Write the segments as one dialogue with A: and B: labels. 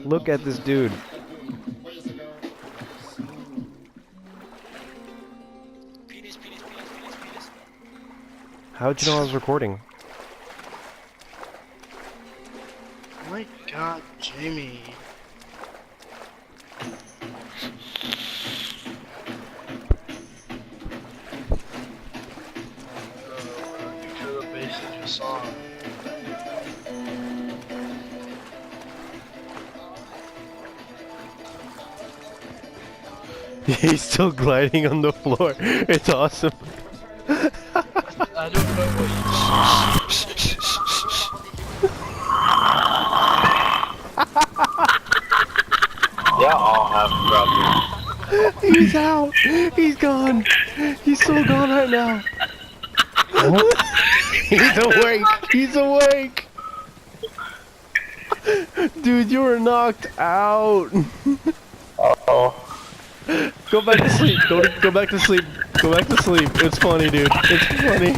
A: Look at this dude. How'd you know I was recording?
B: Oh my god, Jamie. You feel the bass of your song.
A: He's still gliding on the floor. It's awesome.
B: I don't know what
C: Yeah, I'll have problems.
A: He's out. He's gone. He's so gone right now. He's awake. He's awake. Dude, you were knocked out.
C: Uh-oh.
A: Go back to sleep. Go back to sleep. Go back to sleep. It's funny, dude. It's funny.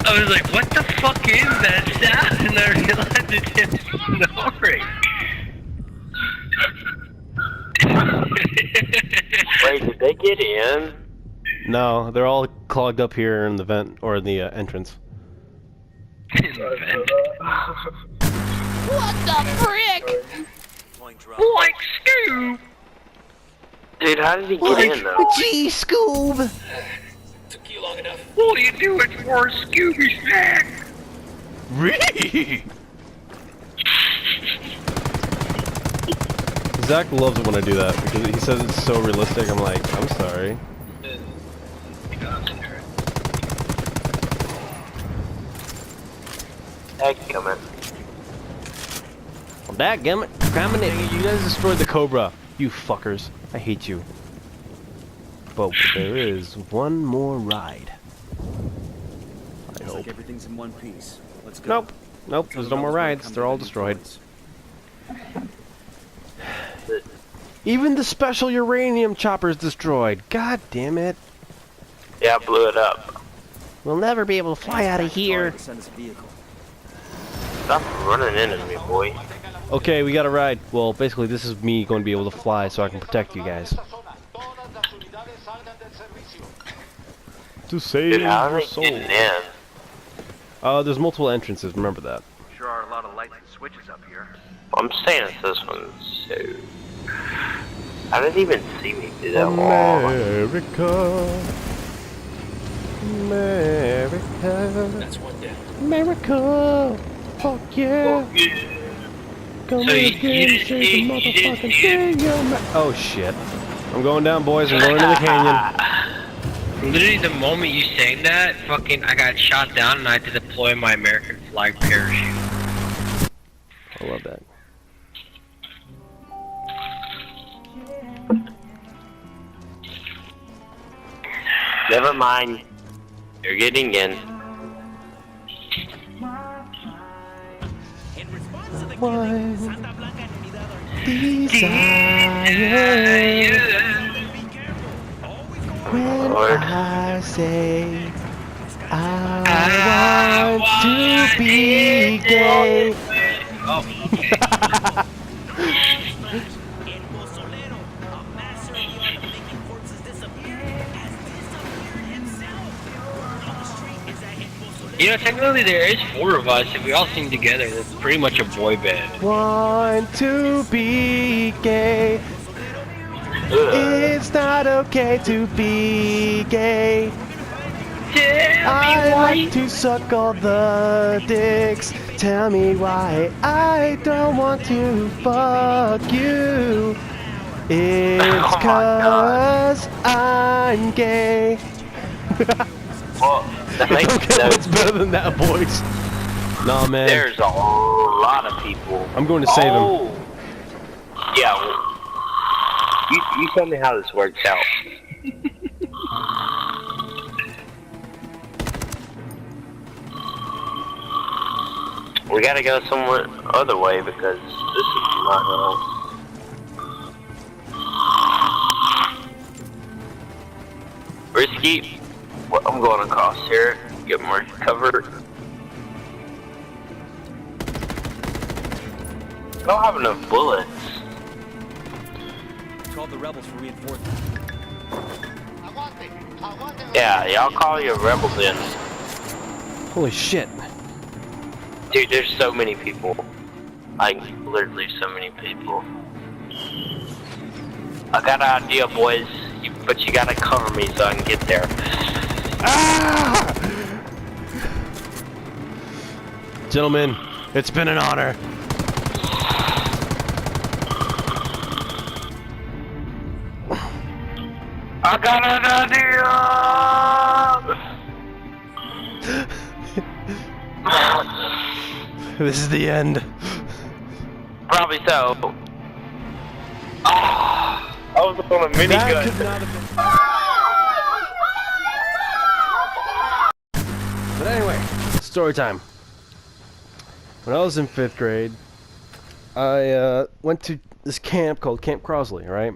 D: I was like, what the fuck is that sound? And I realized it's him snoring.
C: Wait, did they get in?
A: No, they're all clogged up here in the vent or in the entrance.
E: What the frick?
D: Like Scoob!
C: Dude, how did he get in though?
A: Gee, Scoob!
D: Took you long enough. What are you doing for a Scooby snack?
A: Really? Zach loves it when I do that because he says it's so realistic. I'm like, I'm sorry.
C: Dadgummit.
A: Well, dadgummit, you guys destroyed the Cobra. You fuckers. I hate you. But there is one more ride. I hope.
F: Like everything's in one piece. Let's go.
A: Nope. Nope, there's no more rides. They're all destroyed. Even the special uranium chopper's destroyed. God damn it.
C: Yeah, I blew it up.
A: We'll never be able to fly out of here.
C: Stop running into me, boy.
A: Okay, we got a ride. Well, basically, this is me going to be able to fly so I can protect you guys. To save
C: Dude, how are
A: your
C: they
A: soul.
C: getting in?
A: There's multiple entrances, remember that.
D: Sure are a lot of lights and switches up here.
C: I'm saying it's this one, so... I didn't even see me do that wall.
A: America. America.
D: That's one down.
A: America. Fuck yeah. Come
D: So
A: on,
D: you
A: again,
D: didn't
A: save the
D: see- you
A: motherfucking
D: didn't
A: thing, oh shit. I'm going down, boys. I'm going to the canyon.
D: Literally the moment you saying that, fucking, I got shot down and I had to deploy my American flag parachute.
A: I love that.
C: Never mind. You're getting in.
A: One desire when I say I want to be gay.
D: Oh, you know, technically there is 4 of us. If we all sing together, we're pretty much a boy band.
A: Want to be gay. It's not okay to be gay. I like to suck all the dicks. Tell me why I don't want to fuck you. It's cause I'm gay.
C: Well, that makes
A: Okay, what's better than that, boys? Nah, man.
C: There's a lot of people.
A: I'm going to save him.
C: Yeah, well, you tell me how this works out. We gotta go somewhere other way because this is not gonna... Risky. Well, I'm going across here, get more cover. I don't have enough bullets.
F: Call the rebels for reinforcements.
C: Yeah, y'all call your rebels in.
A: Holy shit.
C: Dude, there's so many people. Like, literally so many people. I got an idea, boys, but you gotta cover me so I can get there.
A: Ah! Gentlemen, it's been an honor.
C: I got an idea!
A: This is the end.
C: Probably so. Ah, I was on a
A: That
C: minigun.
A: could not have been. But anyway, story time. When I was in 5th grade, I went to this camp called Camp Crosley, right?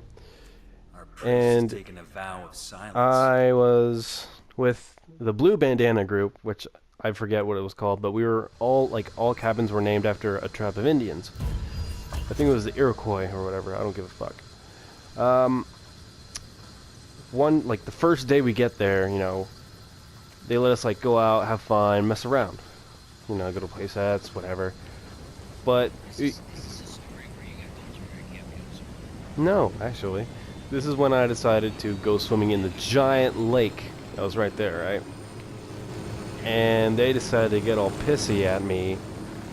F: Our priest
A: And
F: has taken a vow of silence.
A: I was with the Blue Bandana group, which I forget what it was called, but we were all cabins were named after a tribe of Indians. I think it was the Iroquois or whatever. I don't give a fuck. The first day we get there, you know, they let us like go out, have fun, mess around, you know, go to play sets, whatever. But no, actually, this is when I decided to go swimming in the giant lake that was right there, right? And they decided to get all pissy at me.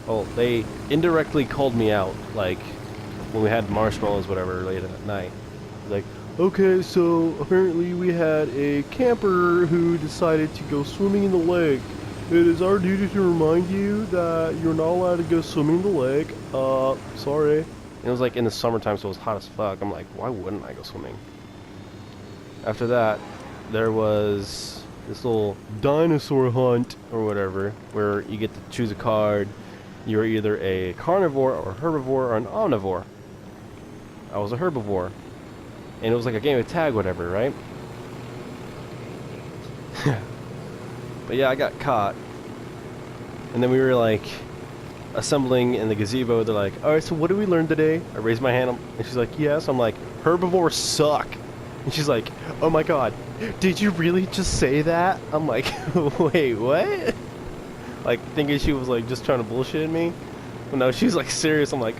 A: Oh, they indirectly called me out, like, when we had marshmallows, whatever, late at night. Like, okay, so apparently we had a camper who decided to go swimming in the lake. It is our duty to remind you that you're not allowed to go swimming in the lake. Sorry. And it was like in the summertime, so it was hot as fuck. I'm like, why wouldn't I go swimming? After that, there was this little dinosaur hunt or whatever, where you get to choose a card. You're either a carnivore or a herbivore or an omnivore. I was a herbivore. And it was like a game of tag, whatever, right? But yeah, I got caught. And then we were like assembling in the gazebo. They're like, alright, so what did we learn today? I raised my hand and she's like, yes. I'm like, herbivores suck. And she's like, oh my god, did you really just say that? I'm like, wait, what? Like, thinking she was like just trying to bullshit me. But no, she's like serious. I'm like,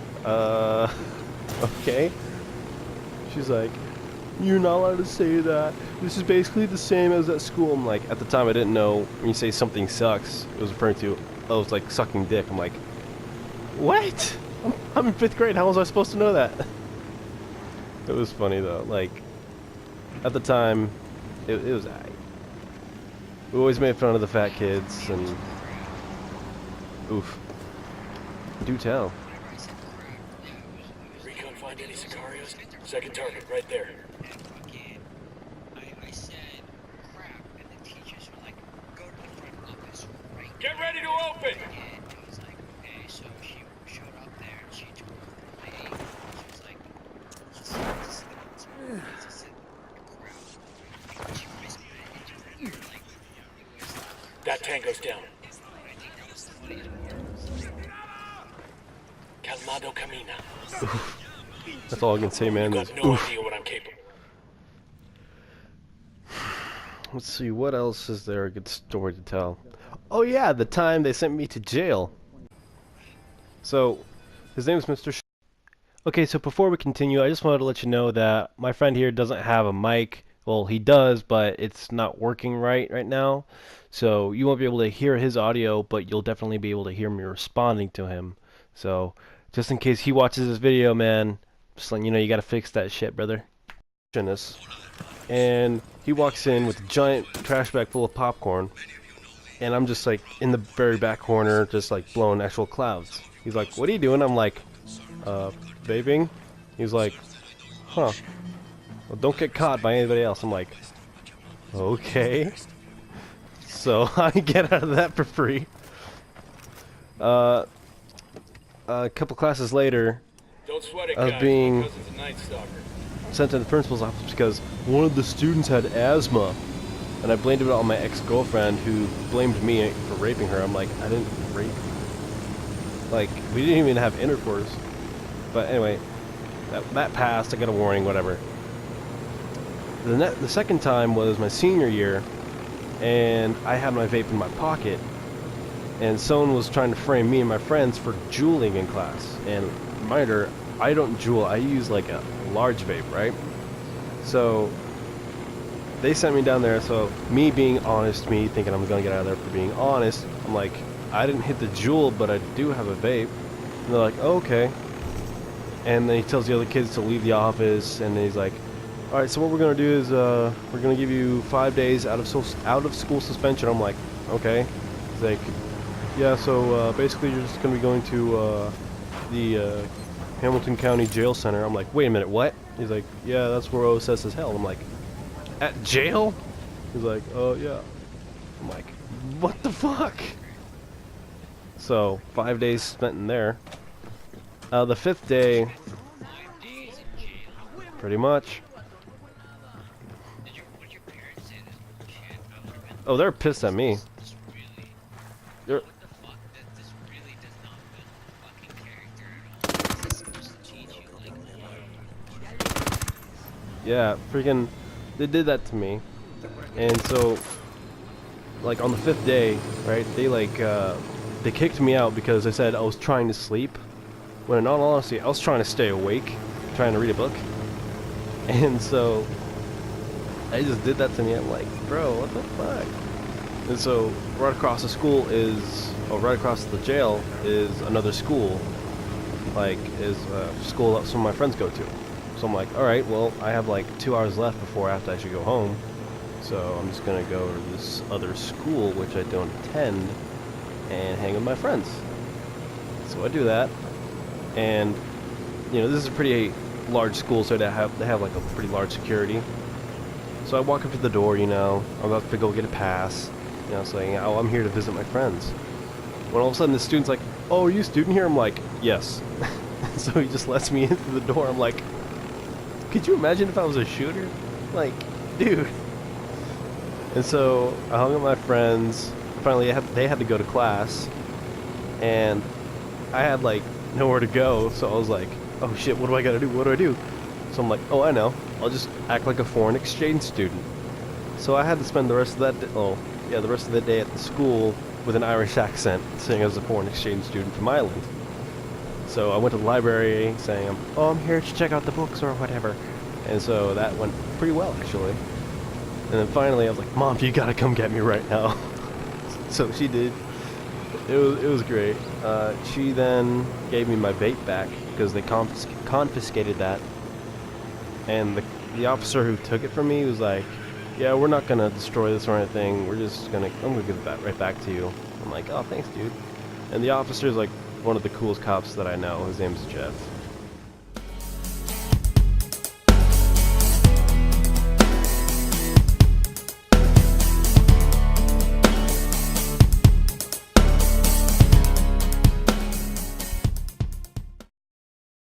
A: okay. She's like, you're not allowed to say that. This is basically the same as at school. I'm like, at the time I didn't know when you say something sucks, it was referring to, oh, it's like sucking dick. I'm like, what? I'm in 5th grade. How was I supposed to know that? It was funny though. Like, at the time, it was aight. We always made fun of the fat kids and oof. Do tell.
E: Recon find any Sicarios? Second target, right there.
G: I said crap, and the teachers were like, go to the front office right
E: Get ready to open!
G: now. And I was like, okay, so she showed up there, and she told my age. She was like, let's sit in the crowd. She whispered it into her ear, like,
E: That tango's down.
G: I think that was the funniest part.
E: Calmado camina.
A: That's all I can say, man.
E: You
A: Is
E: got no
A: oof.
E: idea what I'm capable.
A: Let's see, what else is there a good story to tell? Oh yeah, the time they sent me to jail. So, his name is Mr. Okay, so before we continue, I just wanted to let you know that my friend here doesn't have a mic. Well, he does, but it's not working right now. So you won't be able to hear his audio, but you'll definitely be able to hear me responding to him. So, just in case he watches this video, man, just letting you know you gotta fix that shit, brother. And he walks in with a giant trash bag full of popcorn, and I'm just like in the very back corner, just like blowing actual clouds. He's like, what are you doing? I'm like, vaping? He's like, huh. Well, don't get caught by anybody else. I'm like, okay. So I get out of that for free. A couple classes later,
E: Don't sweat it,
A: I was
E: guys,
A: being
E: because it's a Night Stalker.
A: sent to the principal's office because one of the students had asthma, and I blamed it on my ex-girlfriend who blamed me for raping her. I'm like, I didn't rape her. Like, we didn't even have intercourse. But anyway, that passed. I got a warning, whatever. The second time was my senior year, and I had my vape in my pocket, and someone was trying to frame me and my friends for juuling in class. And reminder, I don't juul. I use like a large vape, right? So they sent me down there. So me being honest, me thinking I'm gonna get out of there for being honest, I'm like, I didn't hit the juul, but I do have a vape. And they're like, oh, okay. And then he tells the other kids to leave the office, and then he's like, all right, so what we're gonna do is we're gonna give you 5 days out of school suspension. I'm like, okay. He's like, yeah, so basically you're just gonna be going to the Hamilton County Jail Center. I'm like, wait a minute, what? He's like, yeah, that's where OSS is held. I'm like, at jail? He's like, oh yeah. I'm like, what the fuck? So 5 days spent in there. The 5th day, pretty much.
G: What did your parents say this bullshit? I would've been
A: Oh, they're pissed at me.
G: this really.
A: They're,
G: What the fuck? This really does not build fucking character at all. This is supposed to teach you, like,
A: yeah, freaking, they did that to me. And so, like, on the 5th day, right, they kicked me out because they said I was trying to sleep. When in all honesty, I was trying to stay awake, trying to read a book. And so, they just did that to me. I'm like, bro, what the fuck? And so, right across the school right across the jail is another school. Like, is a school that some of my friends go to. So I'm like, alright, well, I have like 2 hours left before I have to actually go home. So I'm just gonna go to this other school, which I don't attend, and hang with my friends. So I do that. And, you know, this is a pretty large school, so they have like a pretty large security. So I walk up to the door, you know, I'm about to go get a pass, you know, saying, oh, I'm here to visit my friends. When all of a sudden the student's like, oh, are you a student here? I'm like, yes. So he just lets me into the door. I'm like, could you imagine if I was a shooter? Like, dude. And so I hung with my friends. Finally, they had to go to class, and I had like nowhere to go, so I was like, oh shit, what do I gotta do? What do I do? So I'm like, oh, I know. I'll just act like a foreign exchange student. So I had to spend the rest of the rest of the day at the school with an Irish accent, saying I was a foreign exchange student from Ireland. So I went to the library saying, oh, I'm here to check out the books or whatever. And so that went pretty well, actually. And then finally I was like, Mom, you gotta come get me right now. So she did. It was great. She then gave me my vape back because they confiscated that. And the officer who took it from me was like, yeah, we're not gonna destroy this or anything. I'm gonna give it right back to you. I'm like, oh, thanks, dude. And the officer is like one of the coolest cops that I know. His name's Jeff.